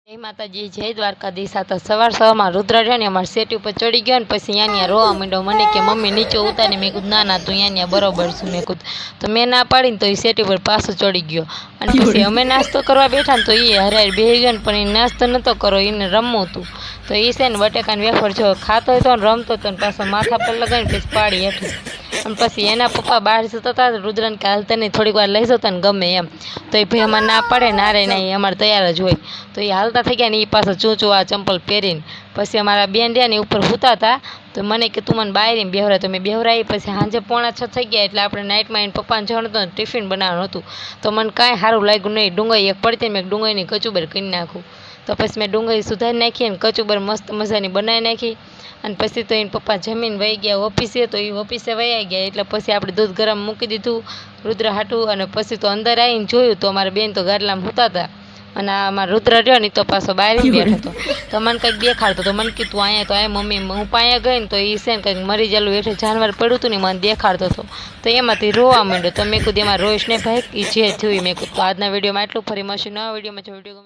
જય માતાજી, જય દ્વારકાધીશ. આ તો સવારમાં રુદ્ર રહ્યો ને અમારે સેટી ઉપર ચડી ગયો ને પછી અહીંયા રોવા માંડ્યો. મને કે મમ્મી નીચે ઉતારી. મેં કીધું ના તું અહીંયા બરોબર છું. મેં કીધું તો મેં ના પાડીને તો એ સેટી ઉપર પાછો ચડી ગયો. અને પછી અમે નાસ્તો કરવા બેઠા ને તો એ હરાય બેસી ગયો ને, પણ એ નાસ્તો નહોતો કરો, એને રમવું હતું. તો એ છે ને બટેકાની વેફર જો ખાતો હતો ને રમતો હતો ને પાછો માથા પર લગાવીને પછી પાડી હેઠું. અને પછી એના પપ્પા બહાર જતા હતા રુદ્રને કે હાલતા નહીં, થોડીક વાર લઈ જતા ને ગમે એમ. તો એ ભાઈ અમારે ના પાડે ના રે ના, એ અમારે તૈયાર જ હોય. તો એ હાલતા થઈ ગયા ને એ પાછો ચૂંચું આ ચંપલ પહેરીને. પછી અમારા બેન રહ્યા ને ઉપર સૂતા હતા તો મને કે તું મને બાયરીને બેહરા. તો મેં બેહરાઈ. પછી સાંજે 5:45 થઈ ગયા એટલે આપણે નાઇટમાં એને પપ્પાને જવાનું હતું ને ટિફિન બનાવવાનું હતું. તો મને કાંઈ સારું લાગ્યું નહીં. ડુંગળી એક પડતી મેં ડુંગળીની કચુબર કરી નાખું. તો પછી મેં ડુંગળી સુધારી નાખી અને કચુબર મસ્ત મજાની બનાવી નાખી. અને પછી તો એને પપ્પા જમીન વહી ગયા ઓફિસે. તો એ ઓફિસે વહી ગયા એટલે પછી આપણે દૂધ ગરમ મૂકી દીધું રુદ્ર હાટું. અને પછી તો અંદર આવીને જોયું તો અમારા બેન તો ગાડલામાં સૂતા હતા અને આમાં રુદ્ર રહ્યો ને તો પાછો બહાર બેઠો હતો. તો મને કંઈક દેખાડતો તો મને કીધું અહીંયા તો આ મમ્મી હું પાયા ગઈ ને તો એ છે ને કંઈક મરી ગયેલું એટલે જાનવર પડ્યું હતું ને મને દેખાડતો હતો. તો એમાંથી રોવા માંડ્યો. તો મેં કીધું એમાં રોઈશ ને ભાઈ એ જે થયું. મેં કીધું આજના વિડીયોમાં એટલું. ફરી મળશું નવા વિડીયોમાં. જો વિડીયો